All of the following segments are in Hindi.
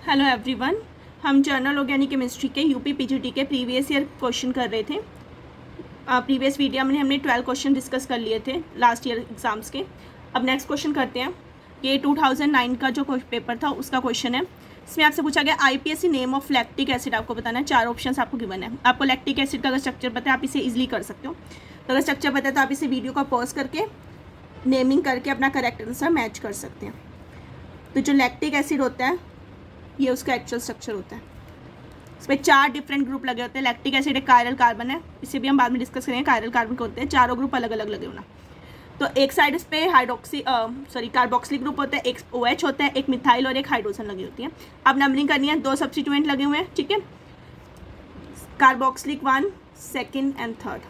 हेलो एवरीवन, हम जर्नल ऑर्गेनिक केमिस्ट्री के यूपी पीजीटी के प्रीवियस ईयर क्वेश्चन कर रहे थे। प्रीवियस वीडियो में हमने 12 क्वेश्चन डिस्कस कर लिए थे लास्ट ईयर एग्जाम्स के। अब नेक्स्ट क्वेश्चन करते हैं। ये 2009 का जो पेपर था उसका क्वेश्चन है। इसमें आपसे पूछा गया IPSC name of lactic acid आपको बताना है। 4 ऑप्शंस आपको गिवन है। आपको लैक्टिक एसिड का अगर स्ट्रक्चर पता है आप इसे ईजिली कर सकते हो। तो अगर स्ट्रक्चर पता है तो आप इसे वीडियो का पॉज करके नेमिंग करके अपना करेक्ट आंसर मैच कर सकते हैं। तो जो लैक्टिक एसिड होता है ये उसका एक्चुअल स्ट्रक्चर होता है। इसमें 4 डिफरेंट ग्रुप लगे होते हैं। लैक्टिक एसिड एक कायरल कार्बन है, इसे भी हम बाद में डिस्कस करेंगे। कायरल कार्बन के होते हैं, चारों ग्रुप अलग अलग लगे होना। तो एक साइड इस पे कार्बोक्सिलिक ग्रुप होता है, एक OH होता है, एक मिथाइल और एक हाइड्रोजन लगी होती है। अब नंबरिंग करनी है, 2 सब्स्टिट्यूएंट लगे हुए हैं, ठीक है। Carboxylic 1, second and third.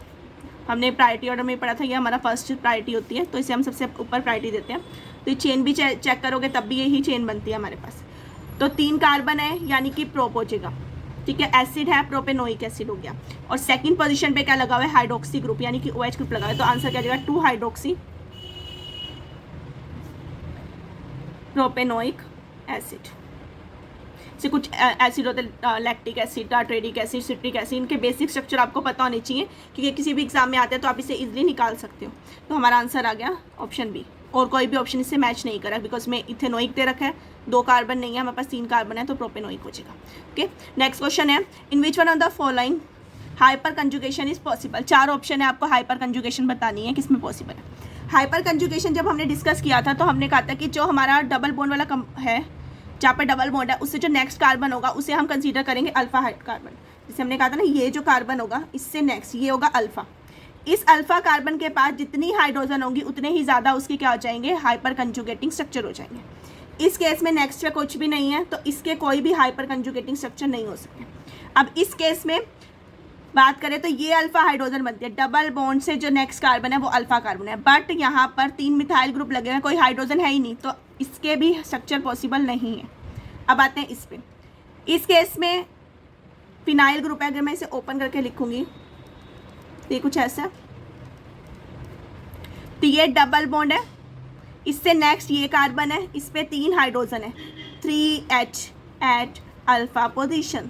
हमने प्रायोरिटी ऑर्डर में पढ़ा था, ये हमारा फर्स्ट प्रायोरिटी होती है, तो इसे हम सबसे ऊपर प्रायोरिटी देते हैं। तो ये चेन भी चेक करोगे तब भी यही चेन बनती है हमारे पास। तो 3 कार्बन है यानी कि प्रोप हो जाएगा, ठीक है। एसिड है, प्रोपेनोइक एसिड हो गया। और सेकंड पोजीशन पे क्या लगा हुआ है, हाइड्रोक्सी ग्रुप यानी कि OH ग्रुप लगा हुआ है। तो आंसर क्या जाएगा, 2 हाइड्रोक्सी प्रोपेनोइक एसिड। से कुछ एसिड होते हैं, lactic acid, tartaric acid, citric acid. इनके बेसिक स्ट्रक्चर आपको पता होने चाहिए क्योंकि किसी भी एग्जाम में आते हैं तो आप इसे इजीली निकाल सकते हो। तो हमारा आंसर आ गया ऑप्शन बी। और कोई भी ऑप्शन इससे मैच नहीं करा बिकॉज में इथेनोइक दे रखा है, 2 कार्बन नहीं है, हमारे पास 3 कार्बन है, तो प्रोपेनोइक हो जाएगा। ओके, नेक्स्ट क्वेश्चन है, in which one of the following hyperconjugation is possible. 4 option है, आपको हाइपर कंजुगेशन बतानी है किसमें पॉसिबल है। हाइपर कंजुगेशन जब हमने डिस्कस किया था तो हमने कहा था कि जो हमारा डबल बॉन्ड वाला है, जहाँ पर डबल बॉन्ड है, उससे जो नेक्स्ट कार्बन होगा उसे हम कंसीडर करेंगे अल्फा कार्बन। जैसे हमने कहा था ना, ये जो कार्बन होगा इससे नेक्स्ट ये होगा अल्फा। इस अल्फा कार्बन के पास जितनी हाइड्रोजन होंगी उतने ही ज़्यादा उसके क्या हो जाएंगे, हाइपर कंजुगेटिंग स्ट्रक्चर हो जाएंगे। इस केस में नेक्स्ट पे कुछ भी नहीं है तो इसके कोई भी हाइपर कंजुगेटिंग स्ट्रक्चर नहीं हो सकते। अब इस केस में बात करें तो ये अल्फा हाइड्रोजन बनती है, डबल बॉन्ड से जो नेक्स्ट कार्बन है वो अल्फा कार्बन है। बट यहाँ पर 3 मिथाइल ग्रुप लगे हैं, कोई हाइड्रोजन है ही नहीं, तो इसके भी स्ट्रक्चर पॉसिबल नहीं है। अब आते हैं इस पे। इस केस में फिनाइल ग्रुप है, अगर मैं इसे ओपन करके लिखूंगी तो ये कुछ ऐसा। तो ये डबल बॉन्ड है, इससे नेक्स्ट ये कार्बन है, इस पे 3 हाइड्रोजन है, 3H eight alpha position.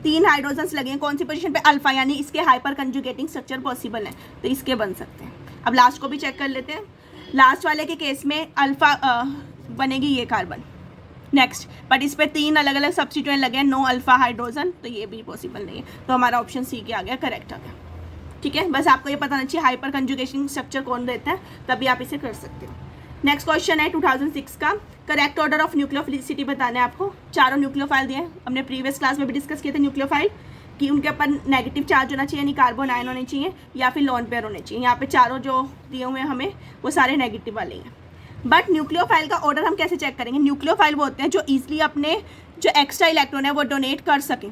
3 hydrogens लगे हैं कौन सी पोजीशन पे, अल्फा, यानी इसके हाइपर कंजुगेटिंग स्ट्रक्चर पॉसिबल है, तो इसके बन सकते हैं। अब लास्ट को भी चेक कर लेते हैं। लास्ट वाले के केस में अल्फा बनेगी ये कार्बन नेक्स्ट, बट इस पे 3 अलग अलग सब्स्टिट्यूएंट लगे हैं, नो अल्फा हाइड्रोजन, तो ये भी पॉसिबल नहीं है। तो हमारा ऑप्शन सी के आ गया, करेक्ट आ गया, ठीक है। बस आपको ये पता होना चाहिए हाइपर कंजुगेशन स्ट्रक्चर कौन रहता है, तभी आप इसे कर सकते हो। नेक्स्ट क्वेश्चन है 2006 का, करेक्ट ऑर्डर ऑफ न्यूक्लियोफिलिसिटी बताना है आपको। 4 न्यूक्लियोफाइल दिए हैं, हमने प्रीवियस क्लास में भी डिस्कस किए थे न्यूक्लियोफाइल कि उनके ऊपर नेगेटिव चार्ज होना चाहिए, यानी कार्बन आयन होने चाहिए या फिर लोन पेयर होने चाहिए। यहाँ पे चारों जो दिए हुए हैं हमें वो सारे नेगेटिव वाले हैं। बट न्यूक्लियोफाइल का ऑर्डर हम कैसे चेक करेंगे, न्यूक्लियोफाइल वो होते हैं जो ईजिली अपने जो एक्स्ट्रा इलेक्ट्रॉन है वो डोनेट कर सकें।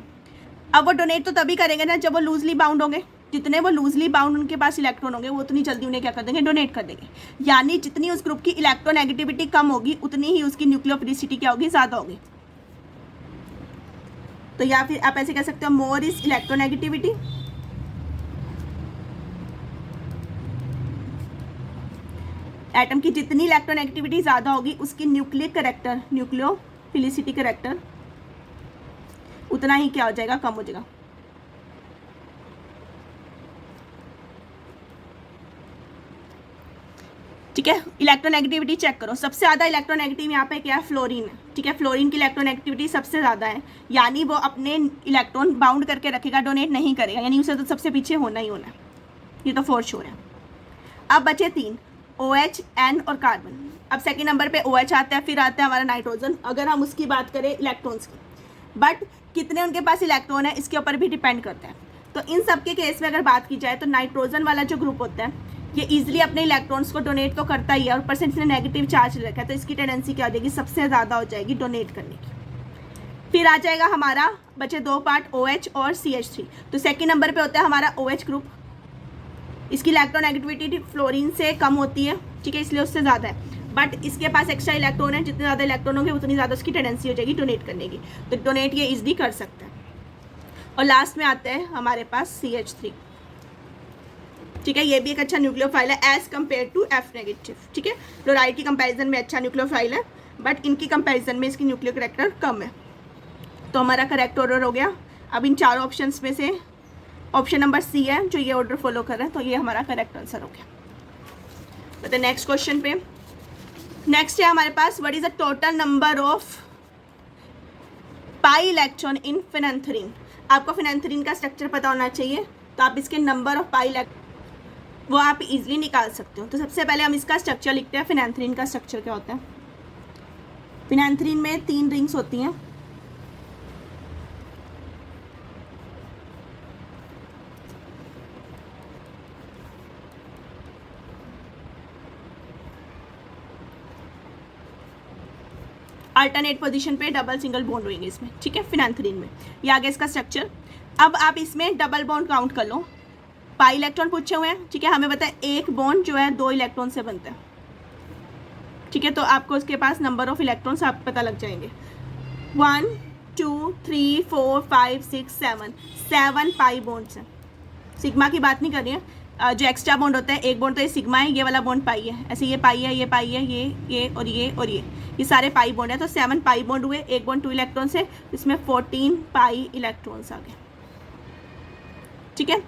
अब वो डोनेट तो तभी करेंगे ना जब वो लूजली बाउंड होंगे, जितने वो लूजली बाउंड उनके पास इलेक्ट्रॉन होंगे वो उतनी जल्दी उन्हें क्या कर देंगे, डोनेट कर देंगे। यानी जितनी उस ग्रुप की इलेक्ट्रोनेगेटिविटी कम होगी उतनी ही उसकी न्यूक्लियोफिलिसिटी क्या होगी, ज़्यादा होगी। तो या फिर आप ऐसे कह सकते हो, मोर इज इलेक्ट्रोनेगेटिविटी एटम की जितनी इलेक्ट्रोनेगेटिविटी ज़्यादा होगी उसकी न्यूक्लिक करेक्टर, न्यूक्लियोफिलिसिटी करेक्टर उतना ही क्या हो जाएगा, कम हो जाएगा। ठीक है, इलेक्ट्रोनेगेटिविटी चेक करो। सबसे ज़्यादा इलेक्ट्रोनेगेटिव यहाँ पे क्या है, फ्लोरीन है, ठीक है। फ्लोरीन की इलेक्ट्रोनेगेटिविटी सबसे ज़्यादा है, यानी वो अपने इलेक्ट्रॉन बाउंड करके रखेगा, डोनेट नहीं करेगा, यानी उसे तो सबसे पीछे होना ही होना है, ये तो फोर श्योर है। अब बचे 3, OH, N और कार्बन। अब सेकेंड नंबर पे OH आता है, फिर आता है हमारा नाइट्रोजन। अगर हम उसकी बात करें इलेक्ट्रॉन्स की, बट कितने उनके पास इलेक्ट्रॉन है इसके ऊपर भी डिपेंड करता है। तो इन सब के केस में अगर बात की जाए तो नाइट्रोजन वाला जो ग्रुप होता है ये इजीली अपने इलेक्ट्रॉन्स को डोनेट तो करता ही है, और परसेंट ने नेगेटिव चार्ज रखा है, तो इसकी टेंडेंसी क्या हो जाएगी, सबसे ज़्यादा हो जाएगी डोनेट करने की। फिर आ जाएगा हमारा बचे 2 पार्ट, OH और CH3। तो सेकेंड नंबर पे होता है हमारा OH ग्रुप, इसकी इलेक्ट्रोनेगेटिविटी फ्लोरीन से कम होती है, ठीक है, इसलिए उससे ज़्यादा है। बट इसके पास एक्स्ट्रा इलेक्ट्रॉन है, जितने ज़्यादा इलेक्ट्रॉन होंगे उतनी ज़्यादा उसकी टेंडेंसी हो जाएगी डोनेट करने की, तो डोनेट ये इजीली कर सकता है। और लास्ट में आता है हमारे पास CH3, ठीक है। ये भी एक अच्छा न्यूक्लियोफाइल है as compared to F negative, ठीक है। क्लोराइड की कंपैरिजन में अच्छा न्यूक्लियोफाइल है, बट इनकी कंपैरिजन में इसकी न्यूक्लियो कैरेक्टर कम है। तो हमारा करेक्ट ऑर्डर हो गया। अब इन चारों ऑप्शंस में से ऑप्शन नंबर सी है जो ये ऑर्डर फॉलो कर रहा है, तो ये हमारा करेक्ट आंसर हो गया। बताए नेक्स्ट क्वेश्चन पे। नेक्स्ट है हमारे पास, what is the total number of pi electron in phenanthrene. आपको फिनेंथ्रीन का स्ट्रक्चर पता होना चाहिए, तो आप इसके नंबर ऑफ पाई वो आप इजीली निकाल सकते हो। तो सबसे पहले हम इसका स्ट्रक्चर लिखते हैं। फिनेंथ्रीन का स्ट्रक्चर क्या होता है? फिनेंथ्रीन में 3 रिंग्स होती हैं। अल्टरनेट पोजीशन पे डबल सिंगल बॉन्ड होंगे इसमें, ठीक है, फिनेंथ्रीन में। ये आ गया इसका स्ट्रक्चर। अब आप इसमें डबल बॉन्ड काउंट कर लो। पाई इलेक्ट्रॉन पूछे हुए हैं, ठीक है, हमें पता है एक बॉन्ड जो है 2 इलेक्ट्रॉन से बनता है, ठीक है, तो आपको उसके पास नंबर ऑफ इलेक्ट्रॉन्स आप पता लग जाएंगे। 1 2 3 4 5 6 7 पाई बॉन्ड्स हैं। सिग्मा की बात नहीं कर रही है, जो एक्स्ट्रा बॉन्ड होता है, एक बॉन्ड तो ये सिग्मा है, ये वाला बॉन्ड पाई है, ऐसे ये पाई है, ये पाई है, ये और ये सारे पाई बॉन्ड है। तो 7 पाई बॉन्ड हुए, एक बॉन्ड 2 इलेक्ट्रॉन से, इसमें 14 पाई इलेक्ट्रॉन्स आ गए, ठीक है।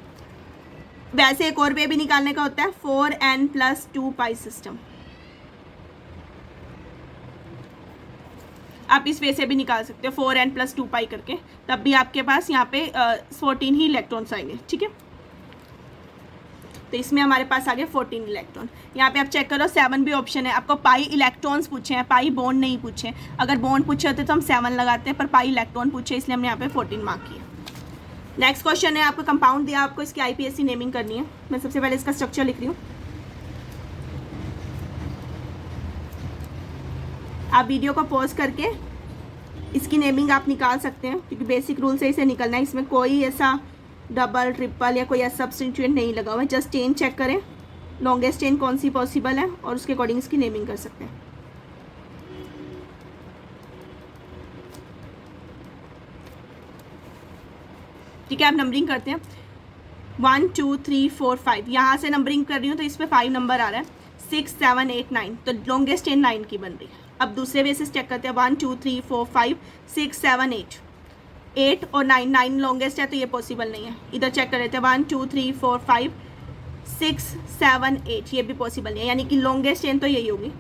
वैसे एक और वे भी निकालने का होता है, 4n+2 पाई सिस्टम। आप इस वे से भी निकाल सकते हो 4n+2 पाई करके, तब भी आपके पास यहाँ पे 14 ही इलेक्ट्रॉन्स आएंगे, ठीक है। तो इसमें हमारे पास आ गए 14 इलेक्ट्रॉन। यहाँ पे आप चेक करो 7 भी ऑप्शन है। आपको पाई इलेक्ट्रॉन्स पूछे हैं, पाई बॉन्ड नहीं पूछे। अगर बॉन्ड पूछे होते तो हम 7 लगाते हैं, पर पाई इलेक्ट्रॉन पूछे इसलिए हमने यहाँ पे 14 मार्क किया। नेक्स्ट क्वेश्चन है, आपको कंपाउंड दिया, आपको इसकी आईपीएससी नेमिंग करनी है। मैं सबसे पहले इसका स्ट्रक्चर लिख रही हूँ। आप वीडियो को पॉज करके इसकी नेमिंग आप निकाल सकते हैं, क्योंकि बेसिक रूल से इसे निकलना है। इसमें कोई ऐसा डबल ट्रिपल या कोई ऐसा सब्स्टिट्यूएंट नहीं लगा हुआ है। जस्ट चेन चेक करें, लॉन्गेस्ट चेन कौन सी पॉसिबल है, और उसके अकॉर्डिंग इसकी नेमिंग कर सकते हैं। ठीक है, आप नंबरिंग करते हैं 1 2 3 4 5। यहाँ से नंबरिंग कर रही हूँ तो इसमें 5 नंबर आ रहा है, 6 7 8 9, तो लॉन्गेस्ट चेन 9 की बन रही है। अब दूसरे बेसिस चेक करते हैं, 1 2 3 4 5 6 7 8 और 9 लॉन्गेस्ट है, तो ये पॉसिबल नहीं है। इधर चेक कर लेते हैं, 1 2 3 4 5 6 7 8, ये भी पॉसिबल नहीं है, यानी कि लॉन्गेस्ट चेन तो यही होगी।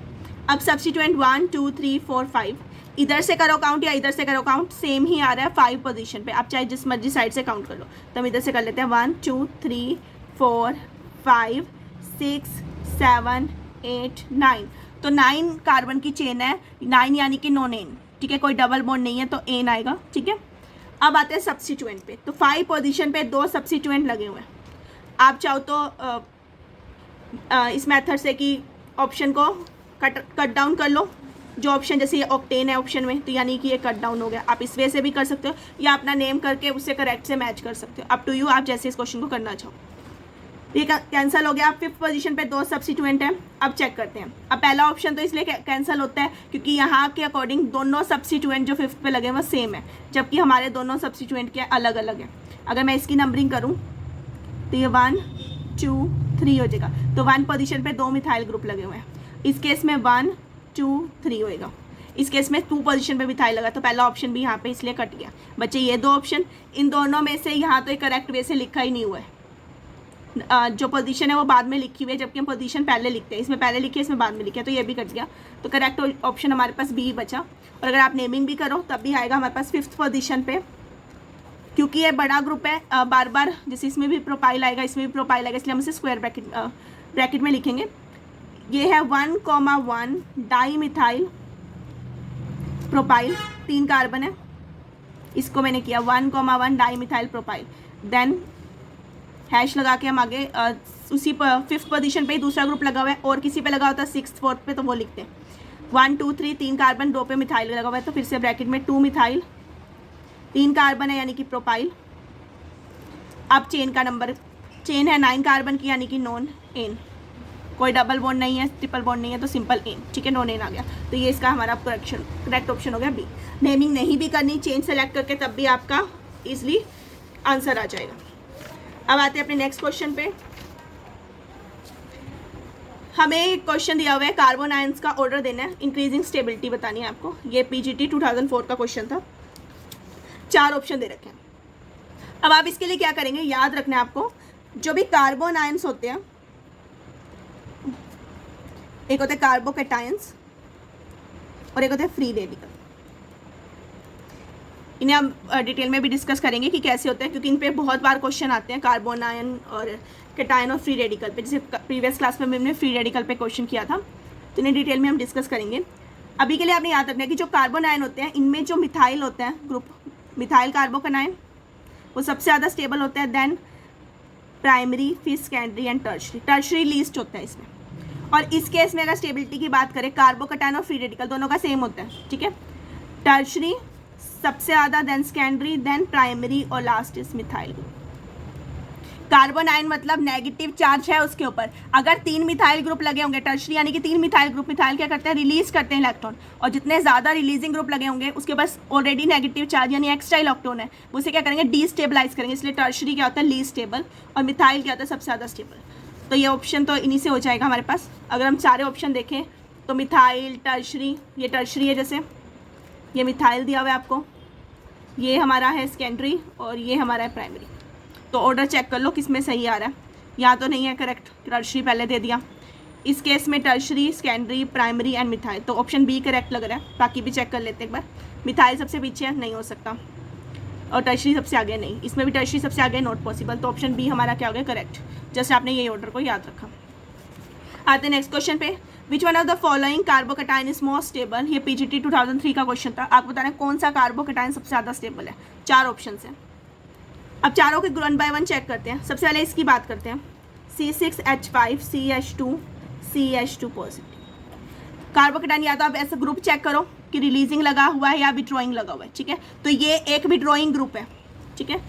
अब सब्स्टिट्यूएंट 1 2 3 4 5, इधर से करो काउंट या इधर से करो काउंट, सेम ही आ रहा है 5 पोजीशन पे। आप चाहे जिस मर्जी साइड से काउंट कर लो। तो हम इधर से कर लेते हैं 1 2 3 4 5 6 7 8 9, तो 9 कार्बन की चेन है, 9 यानी कि नॉन एन, ठीक है, कोई डबल बॉन्ड नहीं है, तो एन आएगा, ठीक है। अब आते हैं सब्स्टिट्यूएंट पे। तो 5 पोजीशन पे 2 सब्स्टिट्यूएंट लगे हुए हैं। आप चाहो तो इस मेथड से कि ऑप्शन को कट डाउन कर लो। जो ऑप्शन, जैसे ये ऑक्टेन है ऑप्शन में, तो यानी कि ये कट डाउन हो गया। आप इस वे से भी कर सकते हो, या अपना नेम करके उससे करेक्ट से मैच कर सकते हो, अप टू यू, आप जैसे इस क्वेश्चन को करना चाहो। ये कैंसिल हो गया। आप 5th पोजीशन पे 2 सब्स्टिट्यूएंट हैं। अब चेक करते हैं। अब पहला ऑप्शन तो इसलिए कैंसिल होता है क्योंकि यहाँ के अकॉर्डिंग दोनों सब्स्टिट्यूएंट जो 5th पे लगे हैं वो सेम है, जबकि हमारे दोनों सब्स्टिट्यूएंट के अलग अलग हैं। अगर मैं इसकी नंबरिंग करूँ तो ये 1 2 3 हो जाएगा। तो 1 पोजीशन पे 2 मिथाइल ग्रुप लगे हुए हैं। इस केस में 1 2 3 होएगा। इस केस में 2 पोजीशन पे मिथाइल लगा, तो पहला ऑप्शन भी यहाँ पे इसलिए कट गया। बच्चे ये 2 ऑप्शन, इन दोनों में से यहाँ तो करेक्ट वे से लिखा ही नहीं हुआ है। जो पोजीशन है वो बाद में लिखी हुई है, जबकि हम पोजीशन पहले लिखते हैं। इसमें पहले लिखी है, इसमें बाद में लिखा है, तो ये भी कट गया। तो करेक्ट ऑप्शन हमारे पास बी बचा। और अगर आप नेमिंग भी करो तब भी आएगा हमारे पास 5th पोजीशन पे, क्योंकि ये बड़ा ग्रुप है। बार बार जैसे इसमें भी प्रोपाइल आएगा, इसमें भी प्रोपाइल आएगा, इसलिए हम इसे स्क्वायर ब्रैकेट में लिखेंगे। ये है 1,1 डाई मिथाइल प्रोपाइल, 3 कार्बन है, इसको मैंने किया 1,1 di methyl propyl. Then hash लगा के हम आगे उसी 5th पोजीशन पे ही दूसरा ग्रुप लगा हुआ है, और किसी पे लगा होता है 6th 4th पे, तो वो लिखते हैं 1 2 3 3 कार्बन, 2 पे मिथाइल लगा हुआ है, तो फिर से ब्रैकेट में 2 मिथाइल, 3 कार्बन है यानी कि प्रोपाइल। अब चेन का नंबर, चेन है 9 कार्बन की यानी कि नॉन एन, कोई डबल बॉन्ड नहीं है, ट्रिपल बॉन्ड नहीं है, तो सिंपल एन, ठीक है, नॉन एन आ गया। तो ये इसका हमारा करेक्ट ऑप्शन हो गया बी। नेमिंग नहीं भी करनी, चेन सेलेक्ट करके तब भी आपका इजली आंसर आ जाएगा। अब आते हैं अपने नेक्स्ट क्वेश्चन पे। हमें एक क्वेश्चन दिया हुआ है, कार्बन आयंस का ऑर्डर देना है, इंक्रीजिंग स्टेबिलिटी बतानी है आपको। ये पीजीटी 2004 का क्वेश्चन था। 4 ऑप्शन दे रखे हैं। अब आप इसके लिए क्या करेंगे, याद रखना है आपको, जो भी कार्बन आयंस होते हैं, एक होते हैं कार्बोकैटायंस और एक होते हैं फ्री रेडिकल। इन्हें हम डिटेल में भी डिस्कस करेंगे कि कैसे होते हैं, क्योंकि इन पे बहुत बार क्वेश्चन आते हैं कार्बन आयन और कैटायन और फ्री रेडिकल पे। जैसे प्रीवियस क्लास में हमने फ्री रेडिकल पे क्वेश्चन किया था, तो इन्हें डिटेल में हम डिस्कस करेंगे। अभी के लिए आपने याद रखना है कि जो कार्बन आयन होते हैं, इनमें जो मिथाइल होते हैं ग्रुप, मिथाइल कार्बोकैटायन, वो सबसे ज़्यादा स्टेबल होते हैं, देन प्राइमरी, फिर secondary and tertiary. Tertiary least होता है इसमें। और इस केस में अगर स्टेबिलिटी की बात करें, कार्बोकैटायन और फ्री रेडिकल दोनों का सेम होता है, ठीक है। टर्शरी सबसे ज़्यादा, देन सेकेंडरी, देन प्राइमरी और last is methyl group. Carbon ion मतलब नेगेटिव चार्ज है उसके ऊपर। अगर 3 मिथाइल ग्रुप लगे होंगे, टर्शरी यानी कि 3 मिथाइल ग्रुप, मिथाइल क्या करते हैं, रिलीज करते हैं इलेक्ट्रॉन, और जितने ज़्यादा रिलीजिंग ग्रुप लगे होंगे उसके पास ऑलरेडी नेगेटिव चार्ज यानी एक्स्ट्रा इलेक्ट्रॉन है, वो उसे क्या करेंगे, डीस्टेबलाइज करेंगे। इसलिए टर्शरी क्या होता है, लीस्ट स्टेबल, और मिथाइल क्या होता है, सबसे ज़्यादा स्टेबल। तो ये ऑप्शन तो इन्हीं से हो जाएगा हमारे पास। अगर हम सारे ऑप्शन देखें तो मिथाइल, टर्शरी, ये टर्शरी है, जैसे ये मिथाइल दिया हुआ है आपको, ये हमारा है सेकेंडरी और ये हमारा है प्राइमरी। तो ऑर्डर चेक कर लो किस में सही आ रहा है। यहाँ तो नहीं है करेक्ट, टर्शरी पहले दे दिया। इस केस में tertiary, secondary, primary and methyl, तो ऑप्शन बी करेक्ट लग रहा है। बाकी भी चेक कर लेते हैं एक बार। मिथाइल सबसे पीछे है, नहीं हो सकता, और टर्शरी सबसे आगे नहीं, इसमें भी टर्शरी सबसे आगे नॉट पॉसिबल। तो ऑप्शन बी हमारा क्या हो गया, करेक्ट। जस्ट आपने ये ऑर्डर को याद रखा। आते हैं नेक्स्ट क्वेश्चन पे। विच one of the following carbocation is most stable. ये पीजीटी 2003 का क्वेश्चन था। आपको बताना है कौन सा कार्बोकैटायन सबसे ज़्यादा स्टेबल है। 4 ऑप्शन है। अब चारों के 1 बाय 1 चेक करते हैं। सबसे पहले इसकी बात करते हैं, C6H5 CH2 CH2 positive carbocation. या तो आप ऐसा ग्रुप चेक करो कि रिलीजिंग लगा हुआ है या विड्रॉइंग लगा हुआ है, ठीक है। तो ये एक विड्रॉइंग ग्रुप है, ठीक है।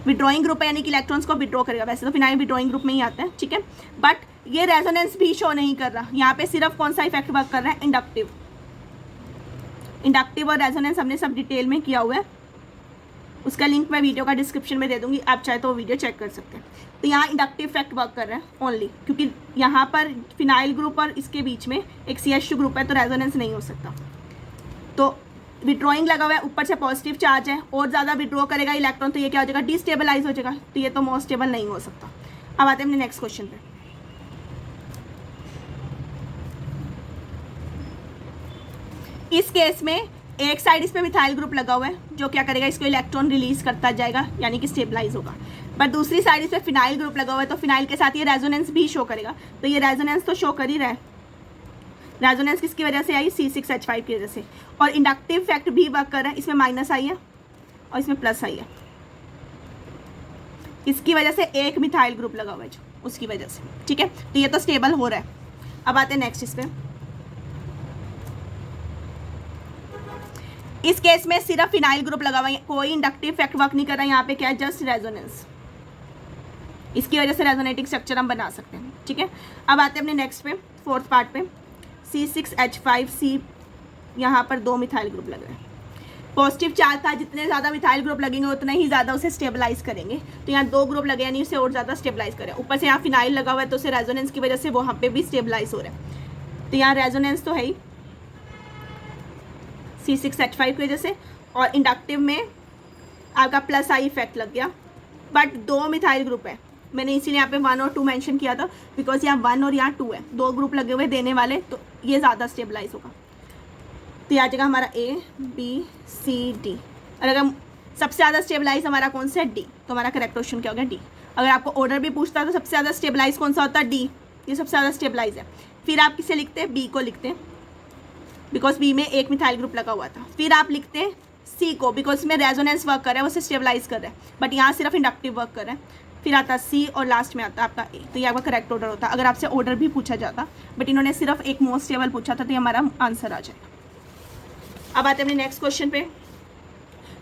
विड्रॉइंग ग्रुप है यानी कि इलेक्ट्रॉन्स को विड्रॉ करेगा। वैसे तो फिनाइल विड्रॉइंग ग्रुप में ही आता है, ठीक है। बट ये रेजोनेंस भी शो नहीं कर रहा। यहाँ पे सिर्फ कौन सा इफेक्ट वर्क कर रहा है, इंडक्टिव। इंडक्टिव और रेजोनेंस हमने सब डिटेल में किया हुआ है, उसका लिंक मैं वीडियो का डिस्क्रिप्शन में दे दूंगी, आप चाहे तो वो वीडियो चेक कर सकते हैं। तो यहाँ इंडक्टिव इफेक्ट वर्क कर रहा है ओनली, क्योंकि यहाँ पर फिनाइल ग्रुप और इसके बीच में एक CH2 ग्रुप है, तो रेजोनेंस नहीं हो सकता। तो विड्रॉइंग लगा हुआ है, ऊपर से पॉजिटिव चार्ज है, और ज़्यादा विड्रॉ करेगा इलेक्ट्रॉन, तो ये क्या हो जाएगा, डिस्टेबलाइज हो जाएगा। तो ये तो मोस्ट स्टेबल नहीं हो सकता। अब आते हैं अपने नेक्स्ट क्वेश्चन पे। इस केस में एक साइड इस पे मिथाइल ग्रुप लगा हुआ है, जो क्या करेगा, इसको इलेक्ट्रॉन रिलीज करता जाएगा यानी कि स्टेबलाइज होगा। बट दूसरी साइड इस पे फिनाइल ग्रुप लगा हुआ है, तो फिनाइल के साथ ये रेजोनेंस भी शो करेगा। तो ये रेजोनेंस तो शो कर ही रहा है। रेजोनेंस किसकी वजह से आई, C6H5 की वजह से। और इंडक्टिव इफेक्ट भी वर्क कर रहा है। इसमें माइनस आई है और इसमें प्लस आई है, इसकी वजह से एक मिथाइल ग्रुप लगा हुआ है जो, उसकी वजह से, ठीक है। तो ये तो स्टेबल हो रहा है। अब आते हैं नेक्स्ट इस पे। इस केस में सिर्फ फिनाइल ग्रुप लगा हुआ है, कोई इंडक्टिव इफेक्ट वर्क नहीं कर रहा है। यहाँ पे क्या है, जस्ट रेजोनेंस। इसकी वजह से रेजोनेटिंग स्ट्रक्चर हम बना सकते हैं, ठीक है। अब आते हैं अपने नेक्स्ट पे, 4th पार्ट पे। C6H5C, यहाँ पर 2 मिथाइल ग्रुप लग रहे हैं। पॉजिटिव चार्ज था, जितने ज़्यादा मिथाइल ग्रुप लगेंगे उतने ही ज़्यादा उसे स्टेबलाइज करेंगे। तो यहाँ 2 ग्रुप लगे यानी उसे और ज़्यादा स्टेबलाइज करें। ऊपर से यहाँ फिनाइल लगा हुआ है, तो उसे रेजोनेंस की वजह से वहाँ पे भी स्टेबलाइज हो रहा है। तो यहाँ रेजोनेंस तो है ही C6H5 की वजह से, और इंडक्टिव में आपका प्लस आई इफेक्ट लग गया। बट 2 मिथाइल ग्रुप है, मैंने इसीलिए यहाँ पे 1 और 2 मेंशन किया था, बिकॉज यहाँ 1 और यहाँ 2 है, 2 ग्रुप लगे हुए देने वाले, तो ये ज़्यादा स्टेबलाइज होगा। तो यहाँ जगह हमारा A B C D, और अगर सबसे ज़्यादा स्टेबलाइज हमारा कौन सा है, D, तो हमारा करेक्ट ऑप्शन क्या हो गया, D। अगर आपको ऑर्डर भी पूछता है तो सबसे ज़्यादा स्टेबलाइज कौन सा होता है, D, ये सबसे ज़्यादा स्टेबलाइज है। फिर आप किसे लिखते हैं, B को लिखते हैं, बिकॉज बी में एक मिथाइल ग्रुप लगा हुआ था। फिर आप लिखते हैं सी को, बिकॉज इसमें रेजोनेंस वर्क कर रहा है, वो स्टेबलाइज कर रहा है, बट यहाँ सिर्फ इंडक्टिव वर्क कर रहा है। फिर आता है सी, और लास्ट में आता है आपका ए। तो ये आपका करेक्ट ऑर्डर होता है अगर आपसे ऑर्डर भी पूछा जाता, बट इन्होंने सिर्फ एक मोस्ट स्टेबल पूछा था, तो ये हमारा आंसर आ जाएगा। अब आते हैं अपने नेक्स्ट क्वेश्चन पे।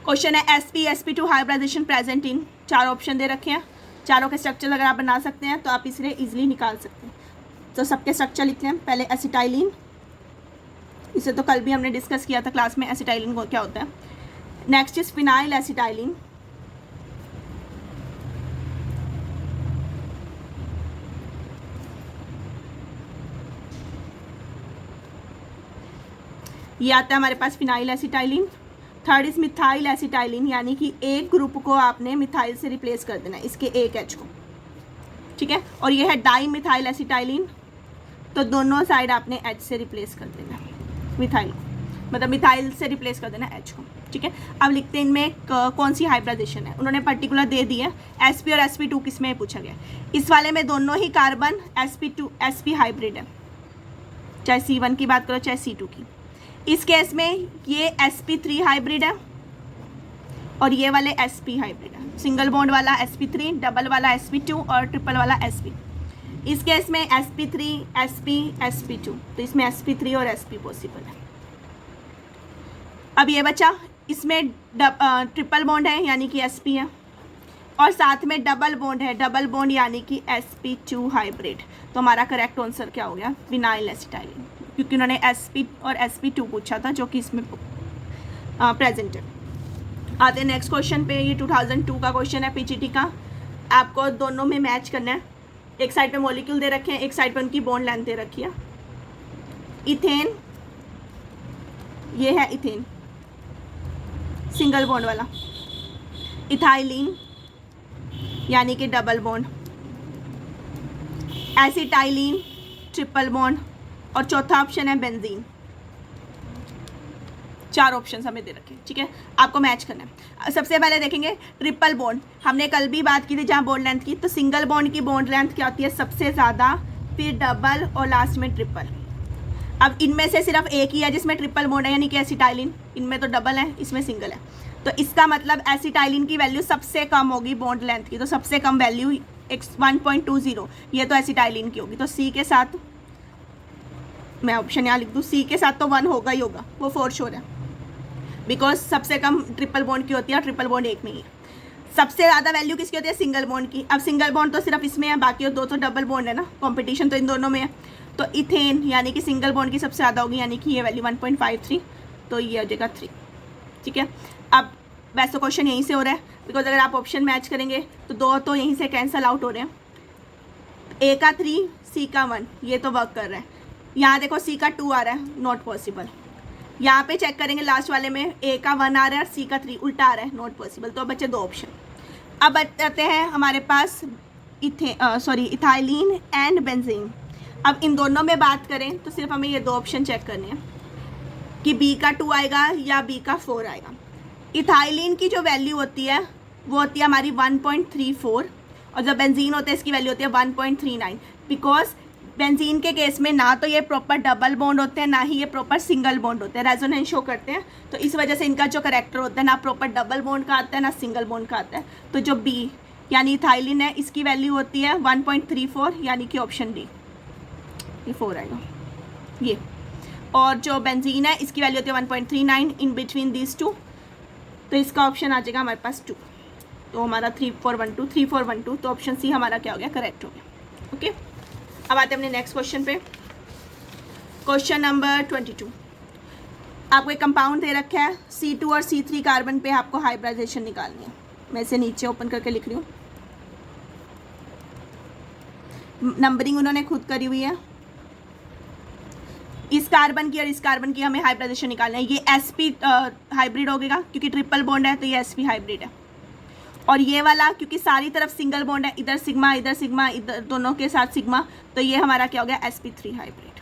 क्वेश्चन है sp2 hybridisation present in, 4 option दे रखे हैं। चारों के स्ट्रक्चर अगर आप बना सकते हैं तो आप इसे ईजिली निकाल सकते हैं। तो सबके स्ट्रक्चर लिखते हैं। पहले एसिटाइलिन, इसे तो कल भी हमने डिस्कस किया था क्लास में, एसिटाइलिन को क्या होता है। नेक्स्ट इज फिनाइल एसिटाइलिन, ये आता है हमारे पास phenyl acetylene. Third is methyl acetylene, यानी कि एक ग्रुप को आपने मिथाइल से रिप्लेस कर देना है, इसके एक एच को, ठीक है। और ये है डाई मिथाइल एसिटाइलिन, तो दोनों साइड आपने एच से रिप्लेस कर देना है मिथाइल को, मतलब मिथाइल से रिप्लेस कर देना एच को, ठीक है। अब लिखते हैं इनमें कौन सी हाइब्रिडाइजेशन है, उन्होंने पर्टिकुलर दे दी है। sp और sp2 किस में पूछा गया, इस वाले में दोनों ही कार्बन sp हाइब्रिड है, चाहे C1 की बात करो चाहे C2 की। इस केस में ये sp3 हाइब्रिड है और ये वाले sp हाइब्रिड है, सिंगल बॉन्ड वाला sp3, डबल वाला sp2 और ट्रिपल वाला sp। इस केस में sp3 sp2, तो इसमें sp3 और sp पॉसिबल है। अब ये बचा, इसमें ट्रिपल बॉन्ड है यानी कि sp है, और साथ में डबल बॉन्ड है, डबल बॉन्ड यानी कि sp2 हाइब्रिड। तो हमारा करेक्ट आंसर क्या हो गया, विनाइल एसिटाइलिन, क्योंकि उन्होंने sp और sp2 पूछा था जो कि इसमें प्रेजेंट है। आते हैं नेक्स्ट क्वेश्चन पे, ये 2002 का क्वेश्चन है पीजीटी का। आपको दोनों में मैच करना है, एक साइड पे मॉलिक्यूल दे रखे हैं, एक साइड पे उनकी बॉन्ड लेंथ दे रखी है। इथेन, ये है इथेन सिंगल बॉन्ड वाला, इथाइलिन यानी कि double bond, acetylene triple bond, और चौथा ऑप्शन है बेंजीन। 4 ऑप्शन हमें दे रखे हैं, ठीक है, आपको मैच करना है। सबसे पहले देखेंगे ट्रिपल बॉन्ड, हमने कल भी बात की थी जहाँ बॉन्ड लेंथ की, तो सिंगल बॉन्ड की बॉन्ड लेंथ क्या होती है सबसे ज़्यादा, फिर डबल और लास्ट में ट्रिपल। अब इनमें से सिर्फ एक ही है जिसमें ट्रिपल बॉन्ड है यानी कि एसिटाइलिन, इनमें तो डबल है, इसमें सिंगल है, तो इसका मतलब एसिटाइलिन की वैल्यू सबसे कम होगी बॉन्ड लेंथ की, तो सबसे कम वैल्यू 1.20, ये तो एसिटाइलिन की होगी। तो सी के साथ मैं ऑप्शन यहाँ लिख दूँ, सी के साथ तो 1 होगा ही होगा, वो फॉर श्योर है, बिकॉज सबसे कम ट्रिपल बॉन्ड की होती है, ट्रिपल बॉन्ड एक में ही है। सबसे ज़्यादा वैल्यू किसकी होती है, सिंगल बॉन्ड की। अब सिंगल बॉन्ड तो सिर्फ इसमें है, बाकी और 2 तो डबल बॉन्ड है ना, कंपटीशन तो इन दोनों में है। तो इथेन यानी कि सिंगल बॉन्ड की सबसे ज़्यादा होगी, यानी कि ये वैल्यू 1.53, तो ये हो जाएगा 3, ठीक है। अब वैसे क्वेश्चन यहीं से हो रहा है, बिकॉज अगर आप ऑप्शन मैच करेंगे तो 2 तो यहीं से कैंसिल आउट हो रहे हैं, ए का 3 सी का 1, ये तो वर्क कर रहा है। यहाँ देखो सी का 2 आ रहा है, नॉट पॉसिबल। यहाँ पे चेक करेंगे लास्ट वाले में ए का 1 आ रहा है और सी का 3 उल्टा आ रहा है, नॉट पॉसिबल। तो बच्चे 2 ऑप्शन। अब आते हैं हमारे पास इथाइलिन एंड बेंजीन। अब इन दोनों में बात करें तो सिर्फ हमें ये 2 ऑप्शन चेक करने हैं कि बी का 2 आएगा या बी का 4 आएगा। इथाइलिन की जो वैल्यू होती है वो होती है हमारी 1.34, और जब बेंजीन होता है इसकी वैल्यू होती है 1.39, बिकॉज बेंजीन के केस में ना तो ये प्रॉपर डबल बॉन्ड होते हैं ना ही ये प्रॉपर सिंगल बॉन्ड होते हैं, रेजोनेंस शो करते हैं, तो इस वजह से इनका जो करैक्टर होता है ना प्रॉपर डबल बॉन्ड का आता है ना सिंगल बॉन्ड का आता है। तो जो बी यानी इथाइलिन है इसकी वैल्यू होती है 1.34, यानी कि ऑप्शन डी, ये 4 आएगा ये। और जो बेंजीन है इसकी वैल्यू होती है 1.39 इन बिटवीन दीज 2, तो इसका ऑप्शन आ जाएगा हमारे पास 2, तो हमारा 3412, तो ऑप्शन सी हमारा क्या हो गया, करेक्ट हो गया। ओके, अब आते हैं अपने नेक्स्ट क्वेश्चन पे। क्वेश्चन नंबर 22, आपको एक कंपाउंड दे रखा है C2 और C3 कार्बन पे आपको हाइब्रिडाइजेशन निकालनी है। मैं इसे नीचे ओपन करके लिख रही हूँ, नंबरिंग उन्होंने खुद करी हुई है। इस कार्बन की और इस कार्बन की हमें हाइब्रिडाइजेशन निकालना है। ये sp हाइब्रिड होगा क्योंकि ट्रिपल बॉन्ड है, तो ये sp हाइब्रिड है। और ये वाला क्योंकि सारी तरफ सिंगल बॉन्ड है, इधर सिग्मा इधर दोनों के साथ सिग्मा, तो ये हमारा क्या हो गया, sp3 हाइब्रिड,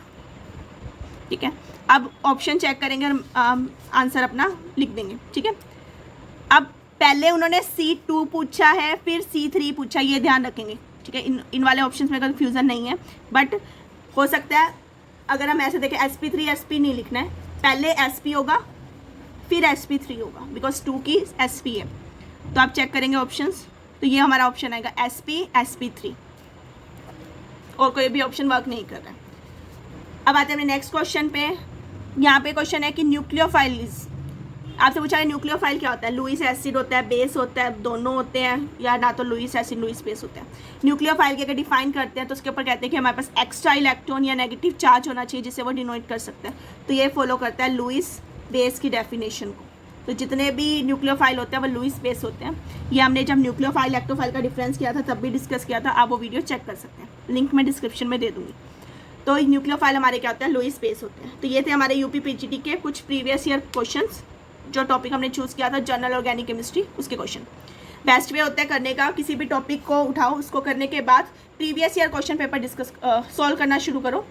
ठीक है। अब ऑप्शन चेक करेंगे और आंसर अपना लिख देंगे, ठीक है। अब पहले उन्होंने C2 पूछा है फिर C3 पूछा, ये ध्यान रखेंगे, ठीक है। इन वाले ऑप्शन में कन्फ्यूज़न नहीं है, बट हो सकता है अगर हम ऐसे देखें sp3 sp नहीं लिखना है, पहले sp होगा फिर sp3 होगा, बिकॉज 2 की sp है। तो आप चेक करेंगे ऑप्शंस, तो ये हमारा ऑप्शन आएगा sp sp3, और कोई भी ऑप्शन वर्क नहीं कर रहा है। अब आते हैं अपने नेक्स्ट क्वेश्चन पे। यहाँ पे क्वेश्चन है कि न्यूक्लियोफाइल्स, आपसे पूछा है न्यूक्लियोफाइल क्या होता है, लुईस एसिड होता है, बेस होता है, दोनों होते हैं, या ना तो लुईस एसिड लुईस बेस होता है। न्यूक्लियोफाइल की अगर डिफाइन करते हैं तो उसके ऊपर कहते हैं कि हमारे पास एक्स्ट्रा इलेक्ट्रॉन या नेगेटिव चार्ज होना चाहिए जिससे वो डिनोट कर सकते हैं, तो ये फॉलो करता है लुईस बेस की डेफिनेशन को। तो जितने भी न्यूक्लियोफाइल होते हैं वो लुईस बेस होते हैं। ये हमने जब न्यूक्लियोफाइल एक्टोफाइल का डिफरेंस किया था तब भी डिस्कस किया था, आप वो वीडियो चेक कर सकते हैं, लिंक मैं डिस्क्रिप्शन में दे दूँगी। तो न्यूक्लियोफाइल हमारे क्या होता है, लुईस बेस होते हैं। तो ये थे हमारे यूपी पीजीटी के कुछ प्रीवियस ईयर क्वेश्चंस जो टॉपिक हमने चूज़ किया था जनरल ऑर्गेनिक केमिस्ट्री, उसके क्वेश्चन। बेस्ट वे होता है करने का, किसी भी टॉपिक को उठाओ, उसको करने के बाद previous year question paper solve करना शुरू करो।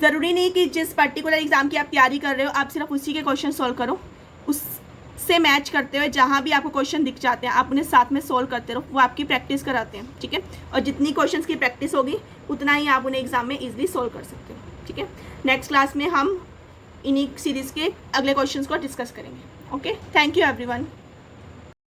ज़रूरी नहीं कि जिस पर्टिकुलर एग्जाम की आप तैयारी कर रहे हो आप सिर्फ उसी के क्वेश्चन सॉल्व करो, उससे मैच करते हुए जहाँ भी आपको क्वेश्चन दिख जाते हैं आप उन्हें साथ में सॉल्व करते रहो, वो आपकी प्रैक्टिस कराते हैं, ठीक है। और जितनी क्वेश्चंस की प्रैक्टिस होगी उतना ही आप उन्हें एग्जाम में ईजिली सॉल्व कर सकते हो, ठीक है। नेक्स्ट क्लास में हम इन्हीं सीरीज़ के अगले क्वेश्चंस को डिस्कस करेंगे। Okay, thank you everyone.